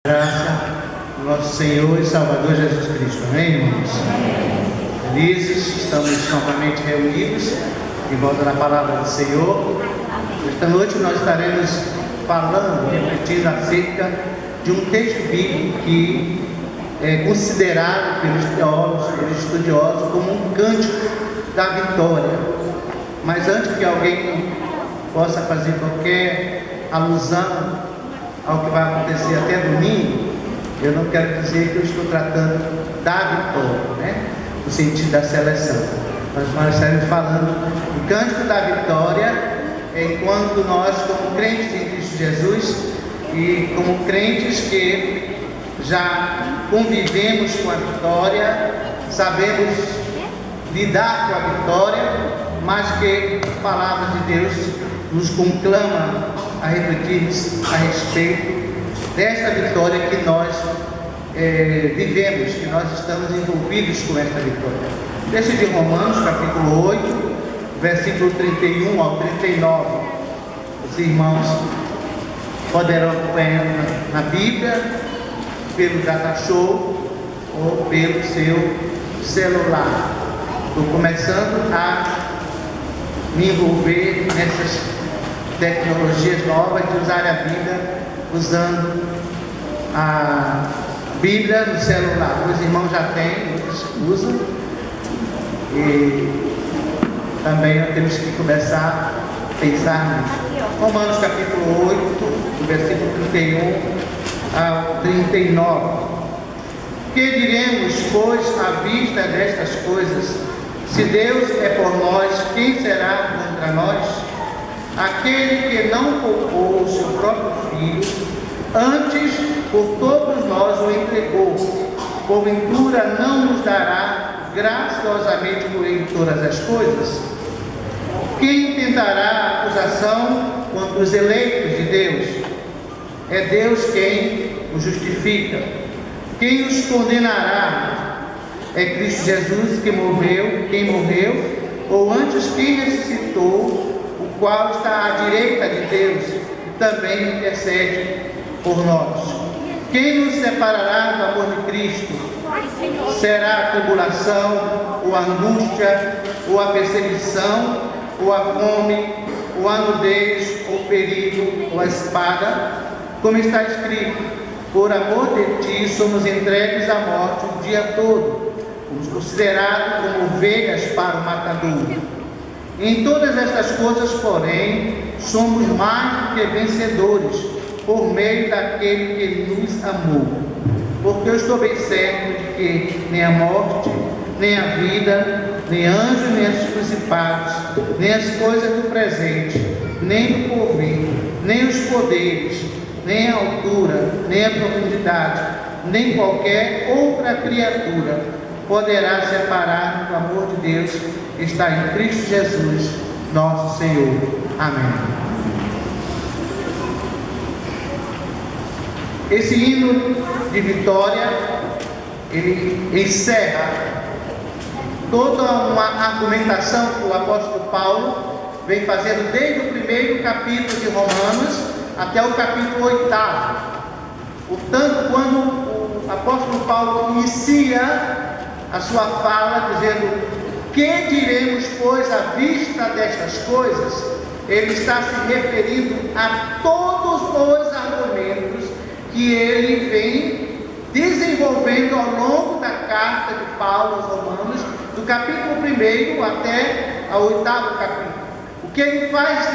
Graça do nosso Senhor e Salvador Jesus Cristo. Amém, irmãos? Felizes, estamos novamente reunidos em volta da palavra do Senhor. Esta noite nós estaremos falando, refletindo acerca de um texto bíblico que é considerado pelos teólogos, pelos estudiosos, como um cântico da vitória. Mas antes que alguém possa fazer qualquer alusão ao que vai acontecer até domingo, eu não quero dizer que eu estou tratando da vitória, no sentido da seleção. Mas nós estaremos falando do cântico da vitória, enquanto nós, como crentes em Cristo Jesus e como crentes que já convivemos com a vitória, sabemos lidar com a vitória, mas que a palavra de Deus nos conclama a refletirmos a respeito desta vitória que nós vivemos, que nós estamos envolvidos com esta vitória. Texto de Romanos, capítulo 8, versículo 31 ao 39. Os irmãos poderão acompanhar na Bíblia, pelo data show ou pelo seu celular. Estou começando a me envolver nessas tecnologias novas de usar a Bíblia usando a Bíblia no celular. Os irmãos já têm, muitos usam, e também nós temos que começar a pensar nisso. Romanos capítulo 8, versículo 31 ao 39. Que diremos, pois, à vista destas coisas? Se Deus é por nós, quem será contra nós? Aquele que não poupou o seu próprio Filho, antes por todos nós o entregou, porventura não nos dará graciosamente por ele todas as coisas? Quem tentará acusação contra os eleitos de Deus? É Deus quem os justifica. Quem os condenará? É Cristo Jesus quem morreu, ou antes quem ressuscitou, o qual está à direita de Deus e também intercede por nós. Quem nos separará do amor de Cristo? Será a tribulação, ou a angústia, ou a perseguição, ou a fome, ou a nudez, ou o perigo, ou a espada? Como está escrito: por amor de ti somos entregues à morte o dia todo, somos considerados como ovelhas para o matador. Em todas estas coisas, porém, somos mais do que vencedores, por meio daquele que nos amou. Porque eu estou bem certo de que nem a morte, nem a vida, nem anjos, nem os principados, nem as coisas do presente, nem do porvir, nem os poderes, nem a altura, nem a profundidade, nem qualquer outra criatura poderá separar do amor de Deus que está em Cristo Jesus, nosso Senhor. Amém. Esse hino de vitória, ele encerra toda uma argumentação que o apóstolo Paulo vem fazendo desde o primeiro capítulo de Romanos até o capítulo 8. Portanto, quando o apóstolo Paulo inicia a sua fala dizendo: que diremos, pois, à vista destas coisas? Ele está se referindo a todos os argumentos que ele vem desenvolvendo ao longo da carta de Paulo aos Romanos, do capítulo 1 até ao 8º capítulo. O que ele faz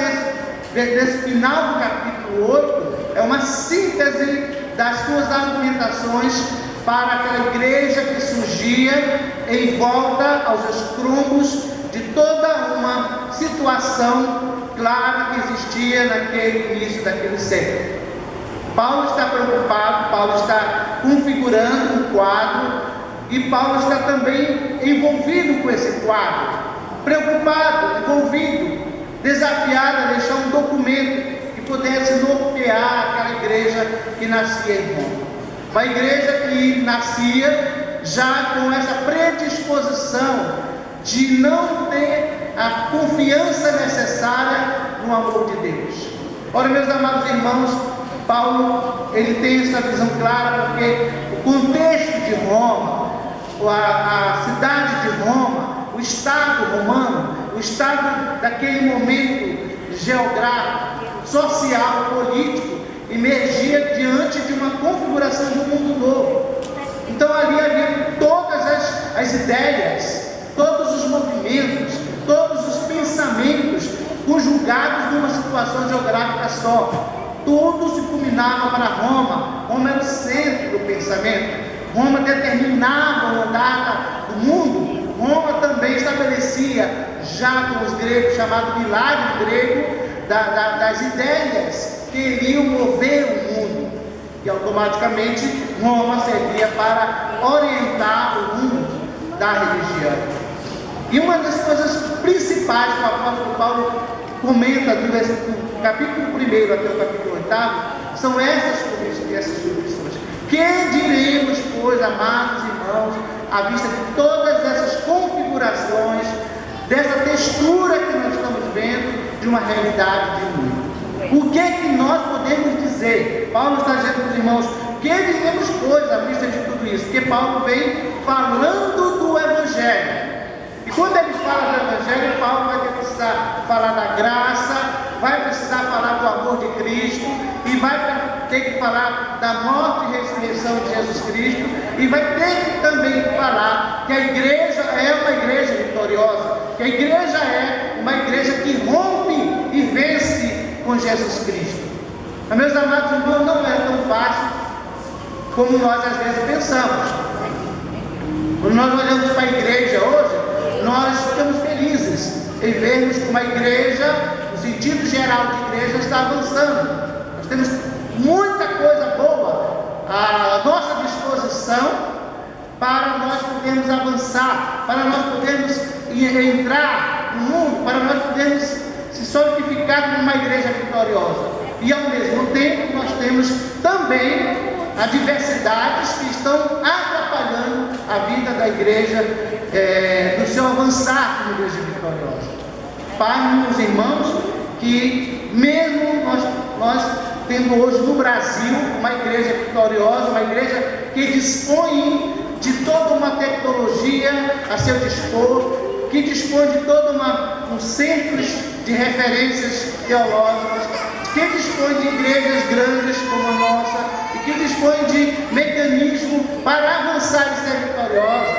desse final do capítulo 8 é uma síntese das suas argumentações para aquela igreja que surgia em volta aos estrombos de toda uma situação clara que existia naquele início daquele século. Paulo está preocupado, Paulo está configurando um quadro, e Paulo está também envolvido com esse quadro, preocupado, envolvido, desafiado a deixar um documento que pudesse nortear aquela igreja que nascia em Roma. Uma igreja que nascia já com essa predisposição de não ter a confiança necessária no amor de Deus. Ora, meus amados irmãos, Paulo, ele tem essa visão clara, porque o contexto de Roma, a cidade de Roma, o Estado romano, o Estado daquele momento geográfico, social, político, emergia diante de uma configuração do mundo novo. Então ali havia todas as ideias, todos os movimentos, todos os pensamentos conjugados numa situação geográfica só. Tudo se culminava para Roma. Roma era o centro do pensamento. Roma determinava o andar do mundo. Roma também estabelecia, já com os gregos, chamado milagre grego, das ideias que iriam mover o mundo. E automaticamente Roma servia para orientar o mundo da religião. E uma das coisas principais que o apóstolo Paulo comenta do capítulo 1 até o capítulo 8, são essas convicções. Que diremos, pois, amados irmãos, à vista de todas essas configurações, dessa textura que nós estamos vendo de uma realidade de mundo? O que é que nós podemos dizer? Paulo está dizendo para os irmãos, que diremos, pois, à vista de tudo isso? Porque Paulo vem falando do Evangelho. E quando ele fala do Evangelho, Paulo vai precisar falar da graça, vai precisar falar do amor de Cristo, e vai ter que falar da morte e ressurreição de Jesus Cristo, e vai ter que também falar que a igreja é uma igreja vitoriosa, que a igreja é uma igreja que rompe e vence com Jesus Cristo. Mas, meus amados irmãos, não é tão fácil como nós às vezes pensamos. Quando nós olhamos para a igreja hoje, nós ficamos felizes em vermos como a igreja, no sentido geral de igreja, está avançando. Nós temos muita coisa boa à nossa disposição para nós podermos avançar, para nós podermos entrar no mundo, para nós podermos se solidificar como uma igreja vitoriosa. E ao mesmo tempo nós temos também adversidades que estão atrapalhando a vida da igreja no seu avançar como igreja vitoriosa. Pai, meus irmãos, que mesmo nós tendo hoje no Brasil uma igreja vitoriosa, uma igreja que dispõe de toda uma tecnologia a seu dispor, que dispõe de todo um centro de referências teológicas, que dispõe de igrejas grandes como a nossa, e que dispõe de mecanismo para avançar e ser vitoriosa.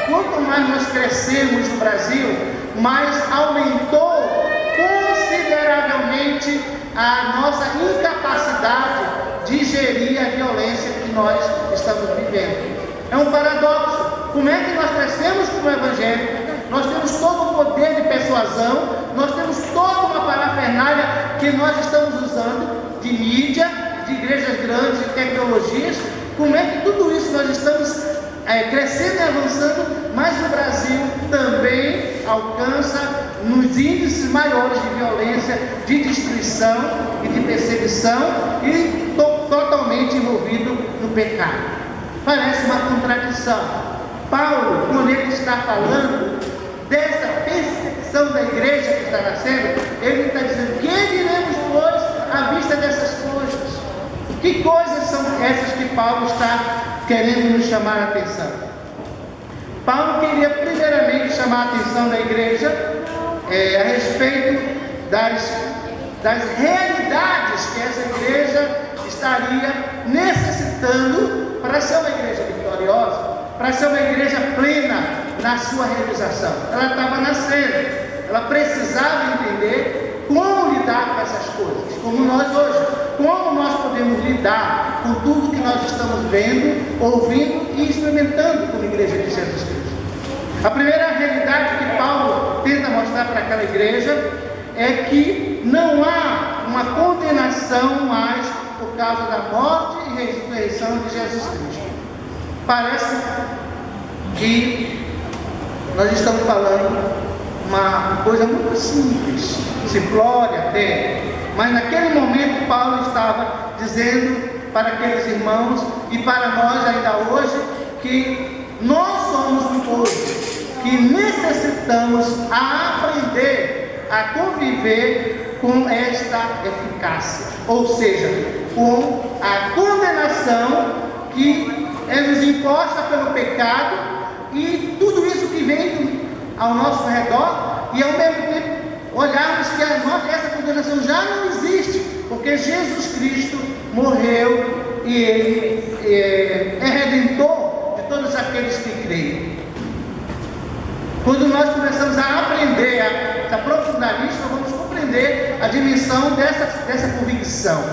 Quanto mais nós crescemos no Brasil, mais aumentou consideravelmente a nossa incapacidade de gerir a violência que nós estamos vivendo. É um paradoxo. Como é que nós crescemos com o Evangelho? Nós temos todo o poder de persuasão, nós temos toda uma parafernália que nós estamos usando de mídia, de igrejas grandes, de tecnologias. Como é que tudo isso nós estamos crescendo e avançando, mas o Brasil também alcança nos índices maiores de violência, de destruição e de perseguição e totalmente envolvido no pecado? Parece uma contradição. Paulo, quando ele está falando dessa perseguição da igreja que está nascendo, ele está dizendo: que diremos, pois, à vista dessas coisas? Que coisas são essas que Paulo está querendo nos chamar a atenção? Paulo queria primeiramente chamar a atenção da igreja a respeito das realidades que essa igreja estaria necessitando para ser uma igreja vitoriosa, para ser uma igreja plena na sua realização. Ela estava nascendo, ela precisava entender como lidar com essas coisas, como nós hoje, como nós podemos lidar com tudo que nós estamos vendo, ouvindo e experimentando como igreja de Jesus Cristo. A primeira realidade que Paulo tenta mostrar para aquela igreja é que não há uma condenação mais por causa da morte e ressurreição de Jesus Cristo. Parece que nós estamos falando uma coisa muito simples, simplória até, mas naquele momento Paulo estava dizendo para aqueles irmãos e para nós ainda hoje que nós somos um povo que necessitamos aprender a conviver com esta eficácia, ou seja, com a condenação que é nos imposta pelo pecado e tudo isso que vem ao nosso redor, e ao mesmo tempo olharmos que essa condenação já não existe, porque Jesus Cristo morreu e Ele é redentor de todos aqueles que creem. Quando nós começamos a aprender, a aprofundar nisso, nós vamos compreender a dimensão dessa convicção.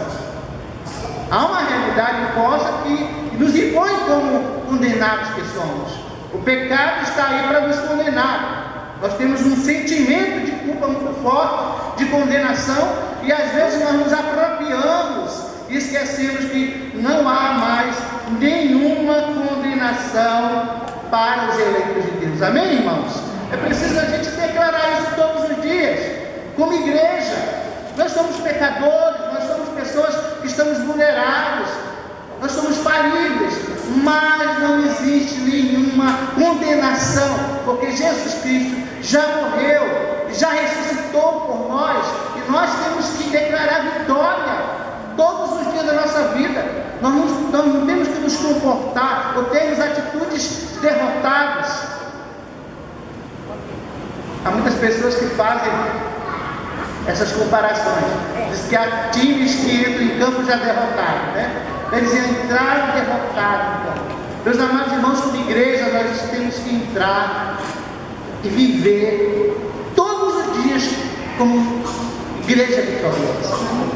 Há uma realidade imposta que nos impõe como condenados que somos. O pecado está aí para nos condenar. Nós temos um sentimento de culpa muito forte, de condenação, e às vezes nós nos apropriamos e esquecemos que não há mais nenhuma condenação para os eleitos de Deus. Amém, irmãos? É preciso a gente declarar isso todos os dias, como igreja. Nós somos pecadores, nós somos pessoas que estamos vulneráveis, nós somos falíveis, mas não existe nenhuma condenação, porque Jesus Cristo já morreu, já ressuscitou por nós, e nós temos que declarar vitória todos os dias da nossa vida. Nós não temos que nos comportar ou termos atitudes derrotadas. Há muitas pessoas que fazem essas comparações. Diz que há times que entram em campo já derrotados, né? Eles entraram derrotados. Meus amados irmãos, como igreja, nós temos que entrar e viver todos os dias como igreja vitoriosa.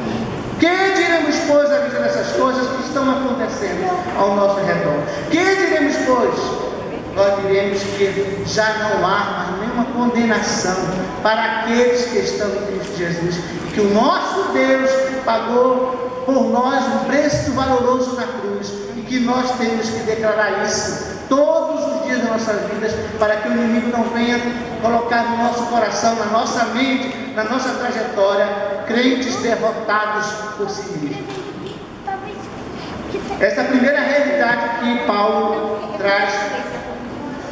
Que diremos, pois, à vista dessas coisas que estão acontecendo ao nosso redor? Que diremos, pois? Nós diremos que já não há mais nenhuma condenação para aqueles que estão em Cristo Jesus, que o nosso Deus pagou por nós um preço valoroso na cruz, e que nós temos que declarar isso todos os dias das nossas vidas, para que o inimigo não venha colocar no nosso coração, na nossa mente, na nossa trajetória, crentes derrotados por si mesmos. Essa é a primeira realidade que Paulo traz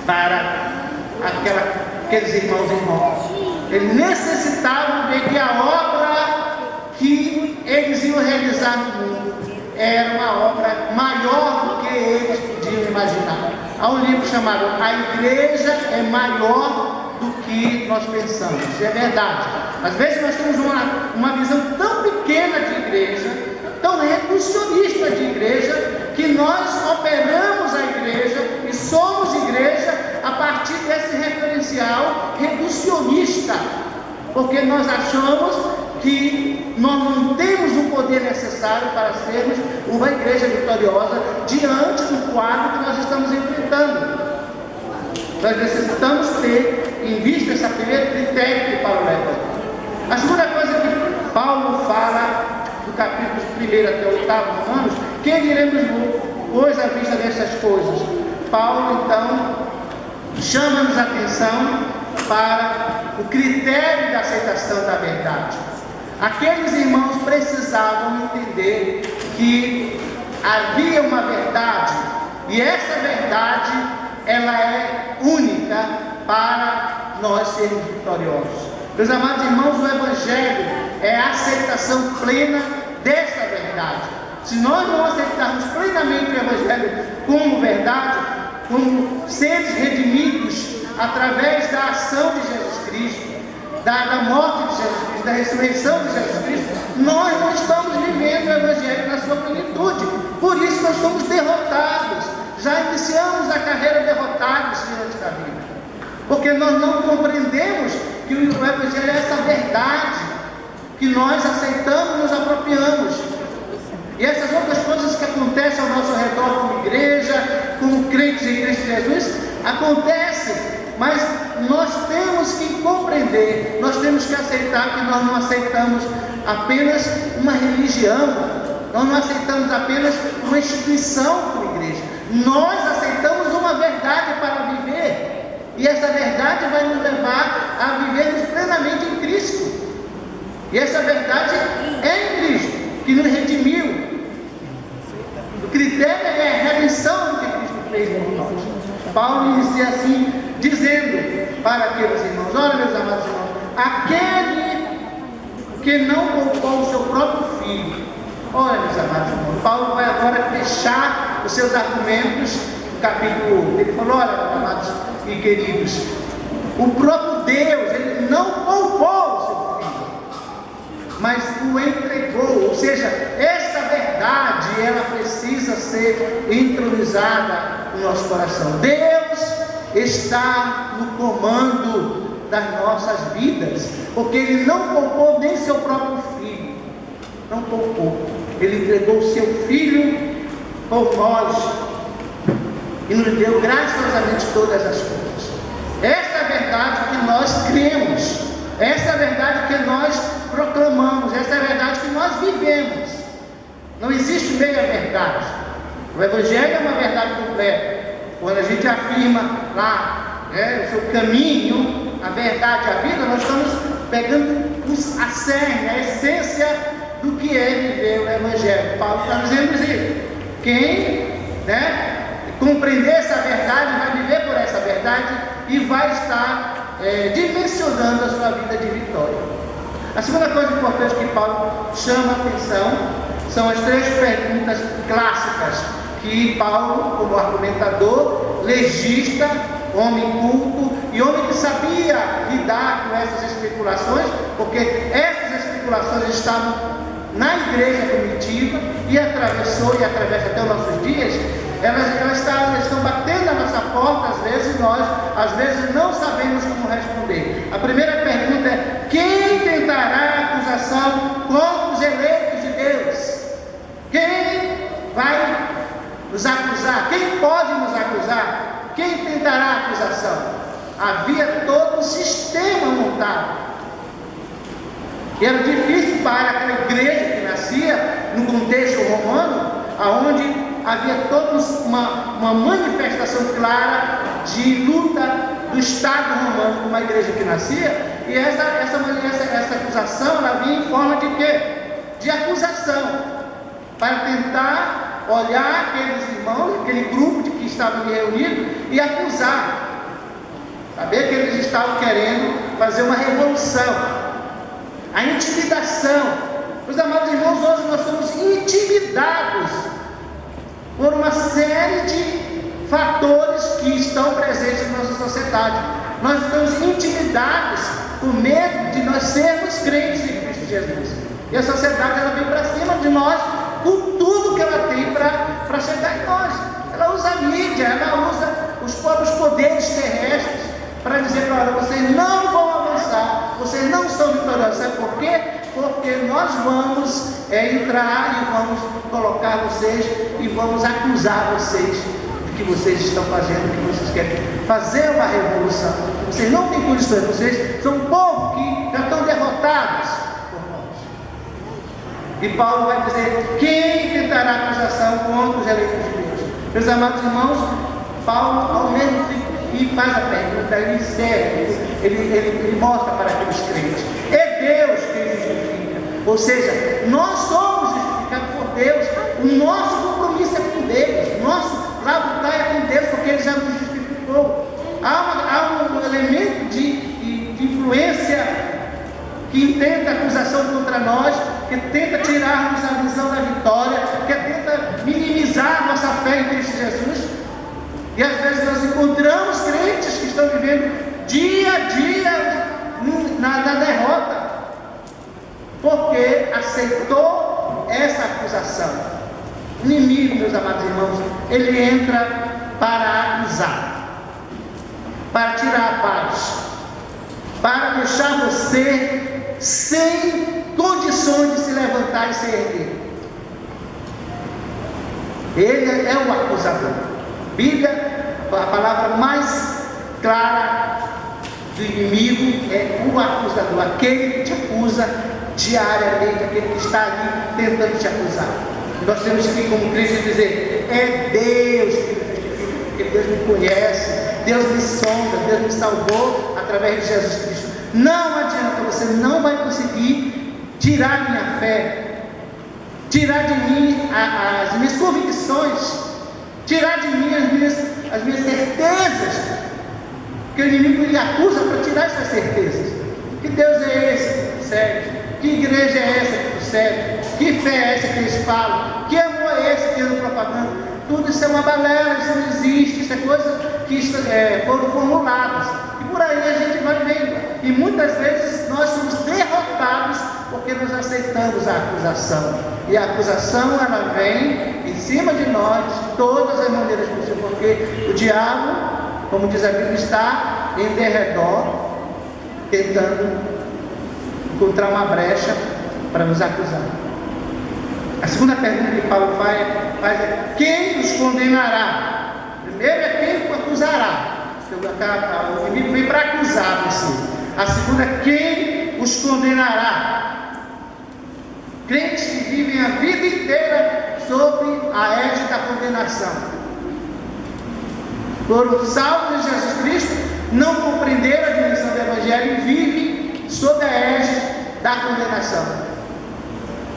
para aqueles irmãos e irmãs. Eles necessitavam ver que a obra que eles iam realizar no mundo era uma obra maior do que eles podiam imaginar. Há um livro chamado A Igreja é Maior do que Nós Pensamos. Isso é verdade. Às vezes nós temos uma visão tão pequena de igreja, tão reducionista de igreja, que nós operamos a igreja e somos igreja a partir desse referencial reducionista, porque nós achamos que nós não temos o poder necessário para sermos uma igreja vitoriosa diante do quadro que nós estamos enfrentando. Nós necessitamos ter em vista esse primeiro critério que Paulo leva. A segunda coisa que Paulo fala do capítulo 1 até o 8 Romanos: que diremos, pois, à vista dessas coisas? Paulo então chama-nos a atenção para o critério da aceitação da verdade. Aqueles irmãos precisavam entender que havia uma verdade, e essa verdade ela é única para nós sermos vitoriosos. Meus amados irmãos, o Evangelho é a aceitação plena dessa verdade. Se nós não aceitarmos plenamente o Evangelho como verdade, como seres redimidos através da ação de Jesus Cristo, da morte de Jesus Cristo, da ressurreição de Jesus Cristo, nós não estamos vivendo o Evangelho na sua plenitude. Por isso nós somos derrotados. Já iniciamos a carreira derrotados diante da vida, porque nós não compreendemos que o Evangelho é essa verdade que nós aceitamos e nos apropriamos. E essas outras coisas que acontecem ao nosso redor como igreja, como crentes em Cristo Jesus, acontecem, mas nós temos que compreender, nós temos que aceitar que nós não aceitamos apenas uma religião, nós não aceitamos apenas uma instituição como igreja, nós aceitamos uma verdade para viver, e essa verdade vai nos levar a vivermos plenamente em Cristo, e essa verdade é em Cristo, que nos redimiu. O critério é a redenção que Cristo fez por nós. Paulo inicia assim, dizendo para aqueles irmãos: olha, meus amados irmãos, aquele que não poupou o seu próprio filho, Olha, meus amados irmãos, Paulo vai agora fechar os seus argumentos no capítulo 1. Ele falou: olha, amados e queridos, o próprio Deus, Ele não poupou o seu Filho, mas o entregou. Ou seja, essa verdade, ela precisa ser entronizada no nosso coração. Deus está no comando das nossas vidas, porque Ele não poupou nem seu próprio Filho. Não poupou. Ele entregou o seu Filho por nós e nos deu graciosamente todas as coisas. Essa é a verdade que nós cremos, essa é a verdade que nós proclamamos, essa é a verdade que nós vivemos. Não existe meia verdade. O Evangelho é uma verdade completa. Quando a gente afirma lá, o seu caminho, a verdade e a vida, nós estamos pegando a cerne, a essência do que é viver o Evangelho. Paulo está dizendo isso. Quem compreender essa verdade vai viver por essa verdade e vai estar dimensionando a sua vida de vitória. A segunda coisa importante que Paulo chama a atenção são as 3 perguntas clássicas que Paulo, como argumentador, legista, homem culto e homem que sabia lidar com essas especulações, porque essas especulações estavam na igreja primitiva e atravessou e atravessa até os nossos dias. Elas estão batendo na nossa porta, às vezes nós, não sabemos como responder. A primeira pergunta é: quem tentará acusação contra os eleitos de Deus? Quem vai nos acusar? Quem pode nos acusar? Quem tentará acusação? Havia todo um sistema montado. E era difícil para aquela igreja que nascia no contexto romano, aonde havia toda uma manifestação clara de luta do Estado romano com uma igreja que nascia. E essa acusação, ela vinha em forma de quê? De acusação, para tentar olhar aqueles irmãos, aquele grupo que estavam ali reunidos e acusar. Saber que eles estavam querendo fazer uma revolução, a intimidação. Meus amados irmãos, hoje nós somos intimidados por uma série de fatores que estão presentes na nossa sociedade. Nós estamos intimidados por medo de nós sermos crentes em Cristo Jesus. E a sociedade, ela vem para cima de nós com tudo que ela tem para chegar em nós. Ela usa a mídia, ela usa os próprios poderes terrestres para dizer para ela: vocês não vão avançar, vocês não são vitoriosos. Sabe por quê? Porque nós vamos entrar e vamos colocar vocês e vamos acusar vocês de que vocês estão fazendo, que vocês querem fazer uma revolução. Vocês não têm condições, vocês são um povo que já estão derrotados por nós. E Paulo vai dizer: quem tentará acusação contra os eleitos de Deus? Meus amados irmãos, Paulo, ao mesmo tempo que faz a pergunta, ele serve, ele mostra para aqueles crentes: é Deus quem justifica. Ou seja, nós somos justificados por Deus. O nosso compromisso é com Deus, nosso labutar é com Deus, porque Ele já nos justificou. Há um elemento de influência que intenta acusação contra nós, que tenta tirar-nos a visão da vitória, que tenta minimizar a nossa fé em Cristo Jesus. E às vezes nós encontramos crentes que estão vivendo dia a dia na derrota, porque aceitou essa acusação. O inimigo, meus amados irmãos, ele entra para acusar, para tirar a paz, para deixar você sem condições de se levantar e se erguer. Ele é o acusador. Bíblia, a palavra mais clara do inimigo é o acusador, aquele que te acusa diariamente, aquele que está ali tentando te acusar. Nós temos que, como cristãos, dizer: é Deus que me justifica, porque Deus me conhece, Deus me sonda, Deus me salvou através de Jesus Cristo. Não adianta, você não vai conseguir tirar minha fé, tirar de mim as minhas convicções, tirar de mim as minhas certezas, que o inimigo me acusa para tirar essas certezas. Que Deus é esse que tu serve? Que igreja é essa que tu serve? Que fé é essa que eles falam? Que amor é esse que eles propagando? Tudo isso é uma balela, isso não existe, isso é coisa que foram formuladas. E por aí a gente vai vendo. E muitas vezes nós somos derrotados porque nós aceitamos a acusação. E a acusação, ela vem em cima de nós, de todas as maneiras possíveis, porque o diabo, como diz a Bíblia, está em derredor, tentando encontrar uma brecha para nos acusar. A segunda pergunta que Paulo faz é: quem nos condenará? Primeiro é quem acusará. O inimigo vem para acusar você. A segunda é quem os condenará. Crentes que vivem a vida inteira sobre a égide da condenação. Foram salvos em Jesus Cristo, não compreenderam a dimensão do Evangelho e vivem sob a égide da condenação.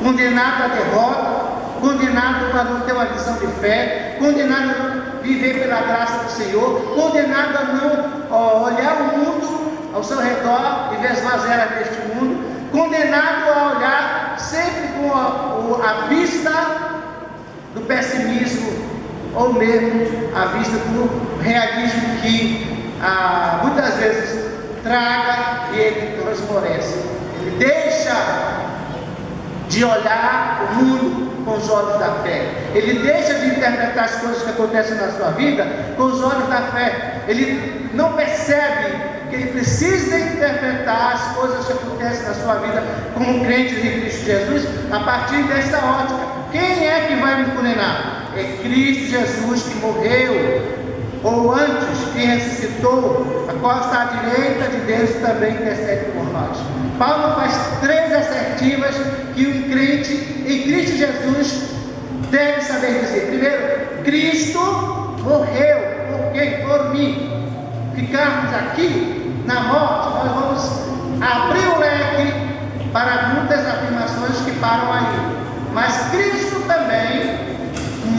Condenado à derrota, condenado a não ter uma visão de fé, condenado a não viver pela graça do Senhor, condenado a não olhar o mundo ao seu redor e ver as mazelas deste mundo, condenado a olhar sempre com a vista do pessimismo, ou mesmo a vista do realismo que muitas vezes traga e ele transparece. Ele deixa de olhar o mundo com os olhos da fé. Ele deixa de interpretar as coisas que acontecem na sua vida com os olhos da fé. Ele não percebe que ele precisa interpretar as coisas que acontecem na sua vida como crente em Cristo Jesus a partir dessa ótica. Quem é que vai me condenar? É Cristo Jesus que morreu, ou antes, que ressuscitou, a qual está à direita de Deus e também intercede por nós. Paulo faz 3 assertivas que um crente em Cristo Jesus deve saber dizer. Primeiro, Cristo morreu por quem? Por mim. Ficarmos aqui na morte, nós vamos abrir o leque para muitas afirmações que param aí. Mas Cristo também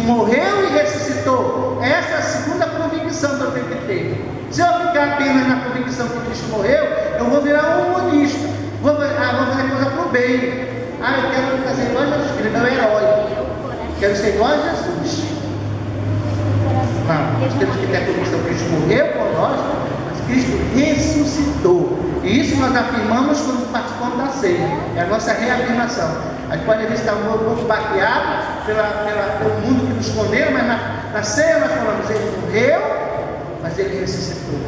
morreu e ressuscitou. Essa é a segunda convicção que eu tenho que ter. Se eu ficar apenas na convicção que Cristo morreu, eu vou virar um humanista. Vou fazer coisa para o bem. Eu quero fazer igual a Jesus, ele é meu herói. Quero ser igual a Jesus. Não, nós temos que ter a convicção que Cristo morreu por nós, mas Cristo ressuscitou. E isso nós afirmamos quando participamos da ceia. É a nossa reafirmação. A gente pode estar um pouco baqueado pelo mundo que nos condena, mas na ceia nós falamos: ele morreu, mas ele ressuscitou.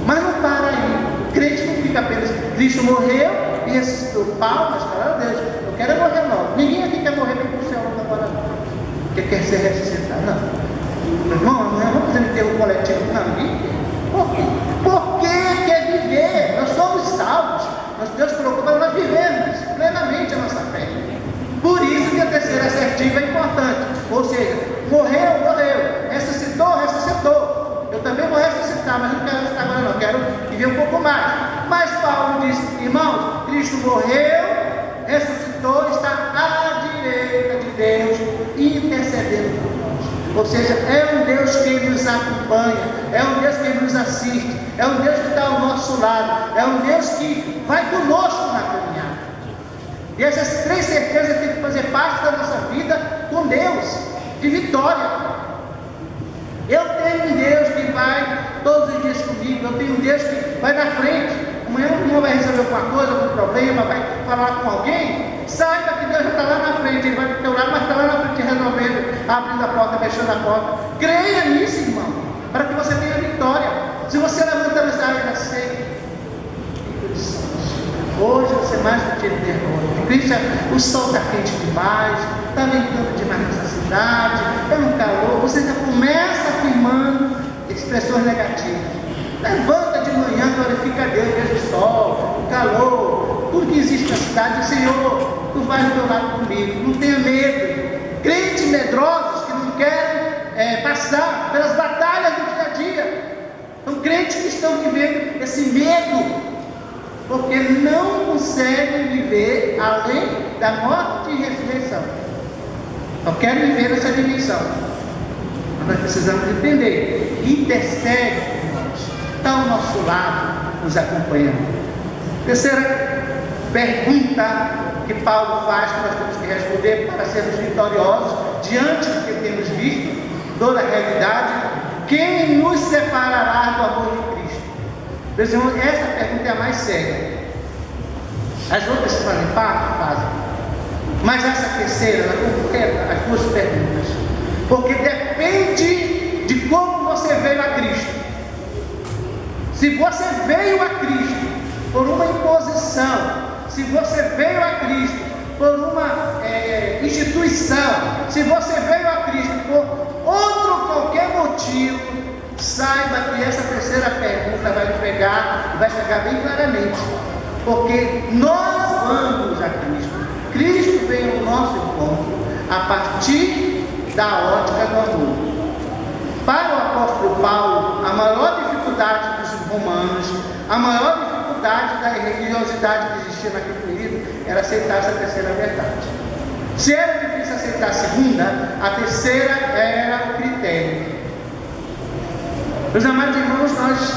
Mas não para aí. O crente não fica apenas: Cristo morreu e ressuscitou. Palmas, glória a Deus. Eu quero morrer, não. Ninguém aqui quer morrer bem para o céu agora, não. Porque quer ser ressuscitado, não. Meu irmão, amanhã vamos fazer um enterro coletivo. Não, ninguém quer. Por quê? Porque quer viver. Nós somos salvos. Deus colocou para nós vivermos plenamente a nossa fé. Por isso que a terceira assertiva é importante. Ou seja, morreu, morreu. Ressuscitou, ressuscitou. Eu também vou ressuscitar, mas não quero ressuscitar agora, não. Quero viver um pouco mais. Mas Paulo diz: irmãos, Cristo morreu, ressuscitou, está à direita de Deus, intercedendo por nós. Ou seja, é um Deus que nos acompanha, é um Deus que nos assiste, é um Deus que está ao nosso lado, é um Deus que vai conosco na caminhada. E essas 3 certezas têm que fazer parte da nossa vida com Deus, de vitória. Eu tenho um Deus que vai todos os dias comigo, eu tenho um Deus que vai na frente. Amanhã o irmão vai resolver alguma coisa, algum problema, vai falar com alguém. Saiba que Deus já está lá na frente, Ele vai do teu lado, mas está lá na frente resolvendo, abrindo a porta, fechando a porta. Creia nisso, irmão, para que você tenha vitória. Se você levanta nessa área, sei. Hoje você mais do que derrota. O sol está quente demais, está ventando demais nessa cidade, é um calor. Você já começa afirmando expressões negativas. Levanta de manhã, glorifica a Deus, veja o sol, o calor, tudo que existe na cidade. Senhor, tu vais do teu lado comigo, não tenha medo. Crentes medrosos que não querem passar pelas batalhas do dia a dia. São crentes que estão vivendo esse medo, porque não conseguem viver além da morte e ressurreição. Só querem viver nessa dimensão. Mas nós precisamos entender: intercede por nós, está ao nosso lado, nos acompanhando. Terceira pergunta que Paulo faz, que nós temos que responder para sermos vitoriosos diante do que temos visto, toda a realidade. Quem nos separará do amor de Cristo? Meus irmãos, essa pergunta é a mais séria. As outras fazem parte, fazem. Mas essa terceira, ela completa as duas perguntas. Porque depende de como você veio a Cristo. Se você veio a Cristo por uma imposição, se você veio a Cristo por uma instituição, se você veio a Cristo por outro qualquer motivo, saiba que essa terceira pergunta vai pegar bem claramente. Porque nós vamos a Cristo. Cristo veio ao nosso encontro a partir da ótica do amor. Para o apóstolo Paulo, a maior dificuldade dos romanos, a maior dificuldade da religiosidade que existia naquele período era aceitar essa terceira verdade. Se era difícil aceitar a segunda, a terceira era o critério. Meus amados irmãos, nós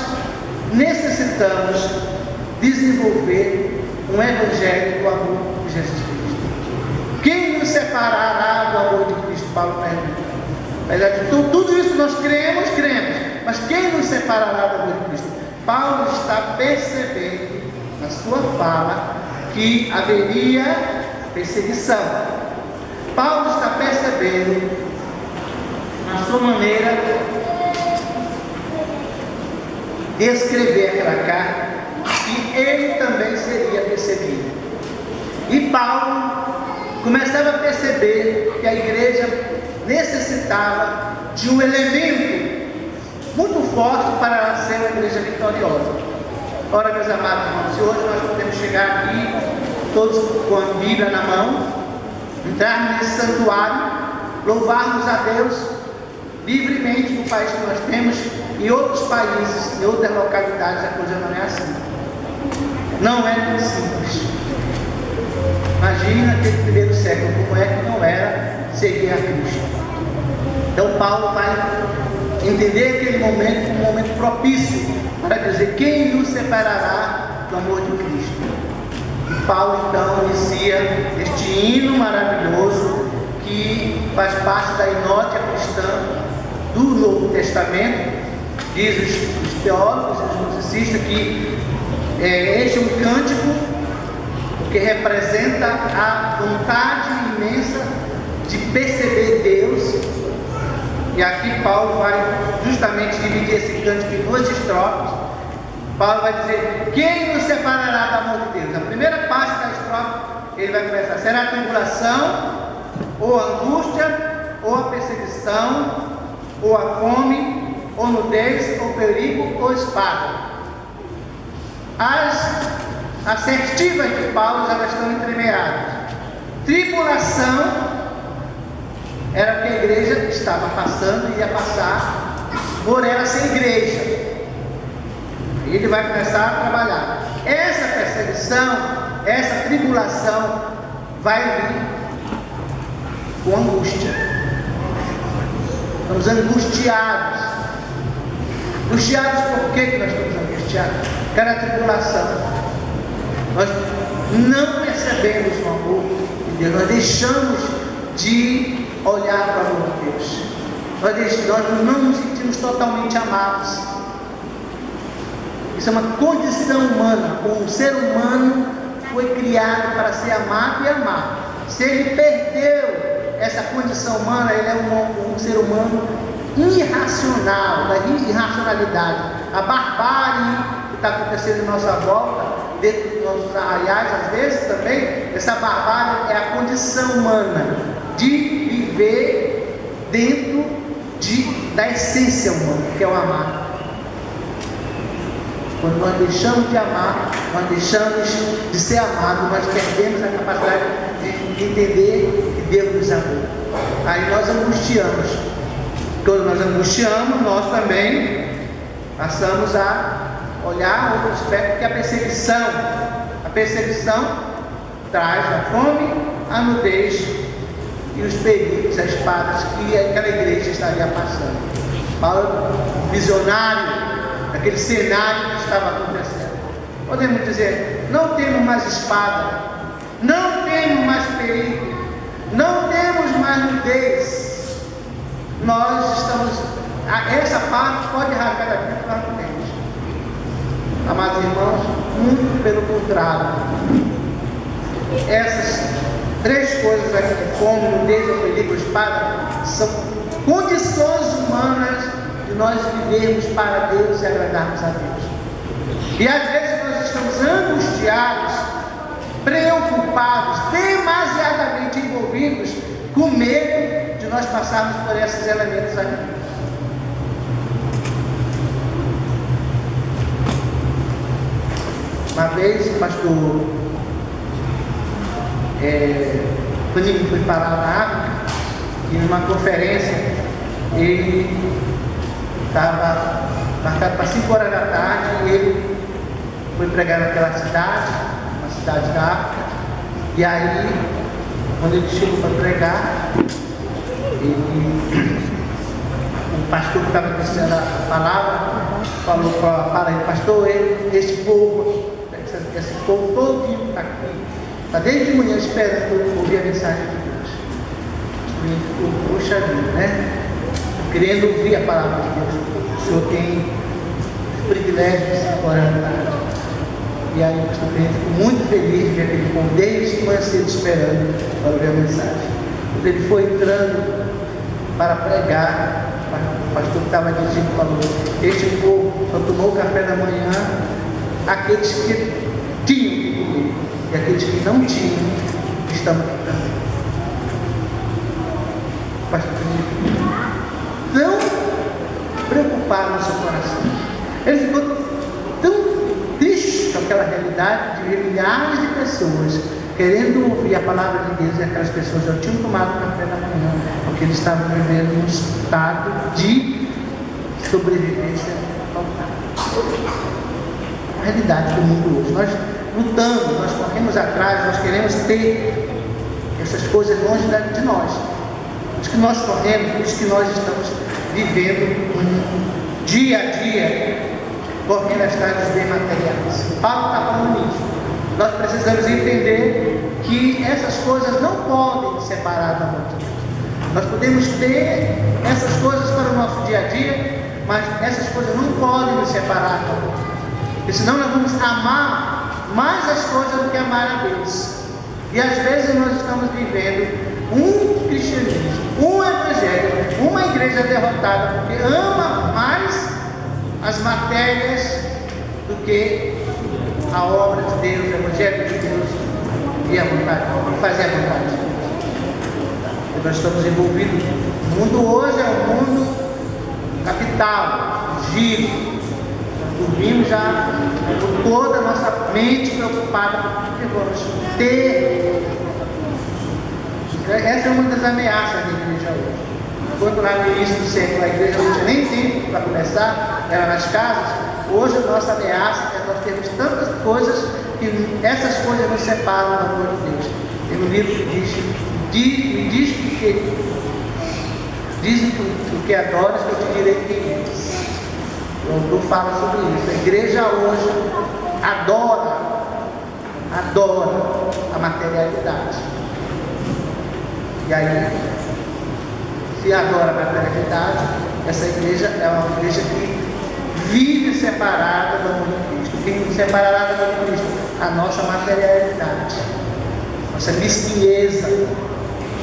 necessitamos desenvolver um evangelho do amor de Jesus Cristo. Quem nos separará do amor de Cristo? Paulo pergunta. Então, tudo isso nós cremos, mas quem nos separará do amor de Cristo? Paulo está percebendo na sua fala que haveria perseguição. Paulo está percebendo na sua maneira de escrever aquela carta que ele também seria perseguido. E Paulo começava a perceber que a igreja necessitava de um elemento muito forte para ela ser uma igreja vitoriosa. Ora, meus amados irmãos, se hoje nós podemos chegar aqui, todos com a Bíblia na mão, entrarmos nesse santuário, louvarmos a Deus livremente no país que nós temos, em outros países, em outras localidades, a coisa não é assim. Não é tão simples. Imagina naquele primeiro século, como é que não era seguir a Cristo. Então Paulo vai entender aquele momento como um momento propício para dizer: quem nos separará do amor de Cristo? E Paulo então inicia este hino maravilhoso que faz parte da inódia cristã do Novo Testamento. Diz os teólogos, os musicistas, que este é um cântico que representa a vontade imensa de perceber Deus. E aqui Paulo vai justamente dividir esse cântico em duas estrofes. Paulo vai dizer: quem nos separará do amor de Deus? Na primeira parte da estrofe ele vai começar: será a tribulação, ou a angústia, ou a perseguição, ou a fome, ou nudez, ou perigo, ou espada. As assertivas de Paulo, elas estão entremeadas. Tribulação era o que a igreja estava passando e ia passar por ela ser igreja. E ele vai começar a trabalhar. Essa perseguição, essa tribulação vai vir com angústia. Estamos angustiados. Angustiados por que nós estamos angustiados? Cada tribulação. Nós não percebemos o amor de Deus, nós deixamos de olhar para o amor de Deus, nós não nos sentimos totalmente amados. Isso é uma condição humana. O ser humano foi criado para ser amado e amar. Se ele perdeu essa condição humana, ele é um ser humano irracional, da irracionalidade. A barbárie que está acontecendo em nossa volta, dentro dos nossos arraiais, às vezes também, essa barbárie é a condição humana de viver dentro da essência humana, que é o amar. Quando nós deixamos de amar, nós deixamos de ser amados, nós perdemos a capacidade de entender que Deus nos amou. Aí nós angustiamos. Quando nós angustiamos, nós também passamos a olhar outro aspecto, que é a perseguição. A perseguição traz a fome, a nudez e os perigos, as espadas que aquela igreja estaria passando. Paulo, visionário daquele cenário que estava acontecendo. Podemos dizer: não temos mais espada, não temos temos mais perigo, não temos mais nudez. Nós estamos, essa parte pode rasgar daqui para nós temos. Amados irmãos, muito pelo contrário. Essas três coisas aqui, fome, nudez, perigo, espada, são condições humanas de nós vivermos para Deus e agradarmos a Deus. E às vezes nós estamos angustiados, preocupados, demasiadamente envolvidos, com medo de nós passarmos por esses elementos aqui. Uma vez o pastor Toninho foi parar na África, e numa conferência ele estava marcado para 5 horas da tarde, e ele foi pregar naquela cidade, uma cidade da África. E aí, quando ele chegou para pregar, o pastor que estava dizendo a palavra falou para ele: pastor, esse povo todo está aqui, está desde de manhã esperando ouvir a mensagem de Deus. E ficou, poxa vida, né? Querendo ouvir a palavra de Deus. O Senhor tem o privilégio de se orar. E aí o pastor ficou muito feliz de ver aquele povo desde de manhã cedo esperando para ouvir a mensagem. Quando ele foi entrando para pregar, o pastor que estava dirigindo falou: este povo só tomou o café da manhã aqueles que tinham que comer, e aqueles que não tinham estão aqui também. O pastor ficou tão preocupado no seu coração, ele ficou tão triste com aquela realidade de ver milhares de pessoas querendo ouvir a palavra de Deus, e aquelas pessoas já tinham tomado o café da manhã, porque eles estavam vivendo um estado de sobrevivência total. A realidade do mundo hoje. Nós lutamos, nós corremos atrás, nós queremos ter essas coisas longe de nós. Os que nós corremos, os que nós estamos vivendo um dia a dia, correndo atrás dos bens materiais. Paulo está falando nisso. Nós precisamos entender que essas coisas não podem separar da mão de Deus. Nós podemos ter essas coisas para o nosso dia a dia, mas essas coisas não podem nos separar da mão de Deus. Porque senão nós vamos amar mais as coisas do que amar a Deus. E às vezes nós estamos vivendo um cristianismo, um evangelho, uma igreja derrotada, porque ama mais as matérias do que a obra de Deus, o evangelho de Deus e a vontade, fazer a vontade de Deus. E nós estamos envolvidos. O mundo hoje é um mundo capital, giro. Dormimos já com toda a nossa mente preocupada com o que vamos ter. Essa é uma das ameaças da igreja hoje. Enquanto lá no início do século a igreja não tinha nem tempo para começar, era nas casas, hoje a nossa ameaça é nós termos tantas coisas que essas coisas nos separam do amor de Deus. Tem um livro que me diz que dizem que o que adoras que eu te direi quem és. O autor fala sobre isso. A igreja hoje adora a materialidade. E aí, se adora a materialidade, essa igreja é uma igreja que vive separada do amor de Cristo. Quem separará do amor de Cristo? A nossa materialidade, nossa mesquinheza,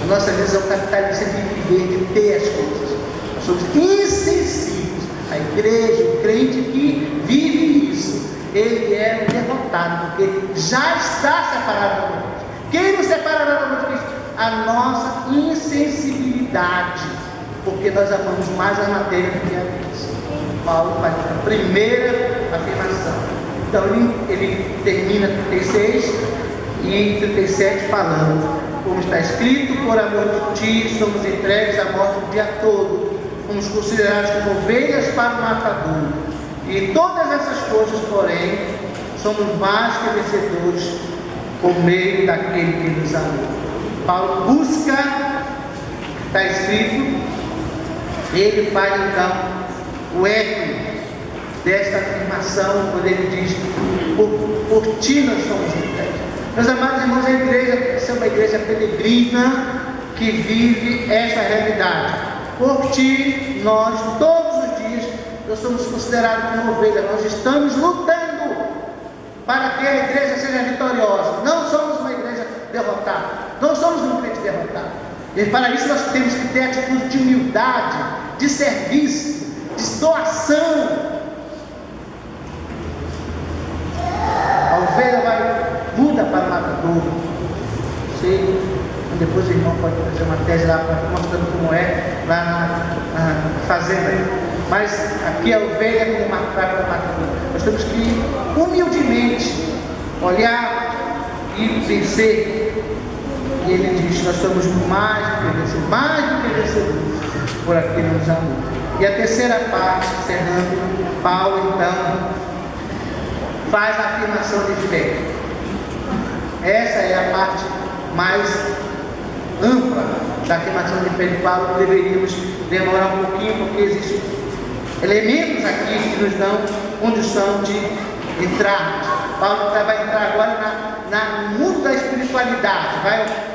a nossa visão capitalista de viver, de ter as coisas. Nós somos insensíveis. A igreja, o crente que vive isso, ele é um derrotado, porque já está separado do amor de Cristo. Quem nos separará do amor de Cristo? A nossa insensibilidade, porque nós amamos mais a matéria do que a Deus. Paulo faz a primeira afirmação. Então ele termina 36 e 37 falando: como está escrito, por amor de ti somos entregues à morte o dia todo, fomos considerados como ovelhas para o matador. E todas essas coisas, porém, somos mais que vencedores por meio daquele que nos amou. Paulo busca, está escrito, ele faz então o eco desta afirmação, quando ele diz: por ti nós somos entregues. Meus amados irmãos, a igreja é uma igreja peregrina que vive essa realidade. Por ti, nós, todos os dias, nós somos considerados como ovelhas. Nós estamos lutando para que a igreja seja vitoriosa. Não somos uma igreja derrotada. Não somos um crente derrotado. E para isso nós temos que ter atitude de humildade, de serviço, de doação. A ovelha muda para o matador. Sei. Depois o irmão pode fazer uma tese lá mostrando como é lá na fazenda. Mas aqui a ovelha é como uma para o matador. Nós temos que humildemente olhar e vencer. E ele diz: nós somos mais do que vencedores por aquele que nos amou. E a terceira parte, encerrando, Paulo então faz a afirmação de fé. Essa é a parte mais ampla da afirmação de fé de Paulo, que deveríamos demorar um pouquinho, porque existem elementos aqui que nos dão condição de entrar. Paulo vai entrar agora no mundo da espiritualidade,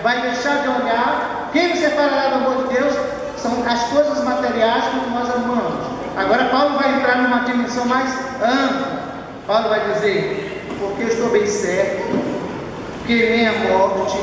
vai deixar de olhar. Quem nos separará do amor de Deus são as coisas materiais que nós amamos. Agora Paulo vai entrar numa dimensão mais ampla. Paulo vai dizer: porque eu estou bem certo que nem a morte,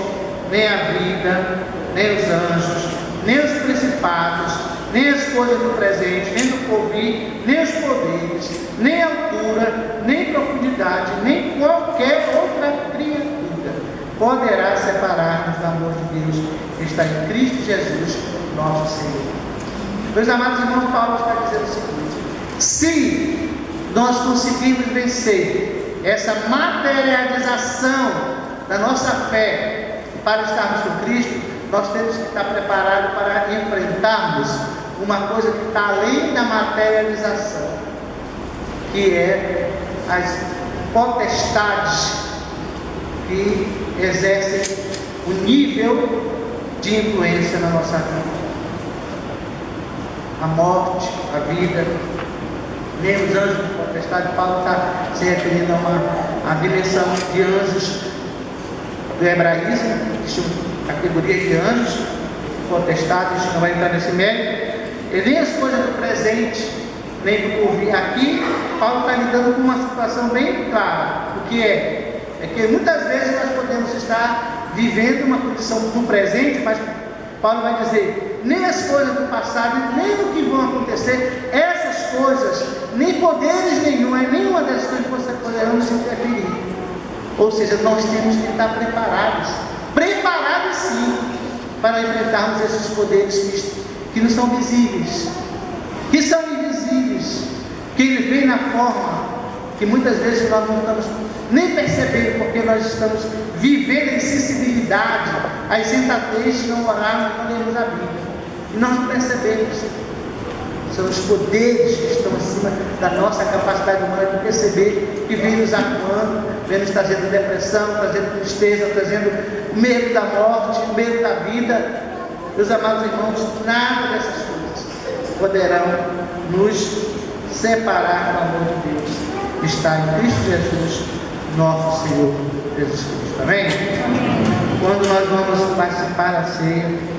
nem a vida, nem os anjos, nem os principados, nem as coisas do presente, nem do porvir, nem os poderes, nem a altura, nem profundidade, nem qualquer outra criatura poderá separar-nos do amor de Deus que está em Cristo Jesus, nosso Senhor. Meus amados irmãos, Paulo está dizendo o seguinte: se nós conseguirmos vencer essa materialização da nossa fé para estarmos com Cristo, nós temos que estar preparados para enfrentarmos uma coisa que está além da materialização, que é as potestades que exercem o nível de influência na nossa vida. A morte, a vida, nem os anjos de potestade. Paulo está se referindo a dimensão de anjos do hebraísmo, que são categorias de anjos, potestades, não vai entrar nesse mérito, e nem as coisas do presente, nem do porvir. Aqui, Paulo está lidando com uma situação bem clara. O que é? É que muitas vezes nós podemos estar vivendo uma condição do presente, mas Paulo vai dizer: nem as coisas do passado, nem o que vão acontecer, essas coisas, nem poderes nenhuma das coisas que você poderemos interferir. Ou seja, nós temos que estar preparados sim, para enfrentarmos esses poderes que não são visíveis, que são invisíveis, que ele vem na forma que muitas vezes nós não estamos nem percebendo, porque nós estamos vivendo a insensibilidade, a insensatez de não orarmos, não lermos a Bíblia, e nós não percebemos. São os poderes que estão acima da nossa capacidade humana de perceber, que vem nos atuando, vem nos trazendo depressão, trazendo tristeza, trazendo medo da morte, medo da vida. Meus amados irmãos, nada dessas coisas poderão nos separar do amor de Deus que está em Cristo Jesus, nosso Senhor Jesus Cristo. Amém? Quando nós vamos participar da ceia,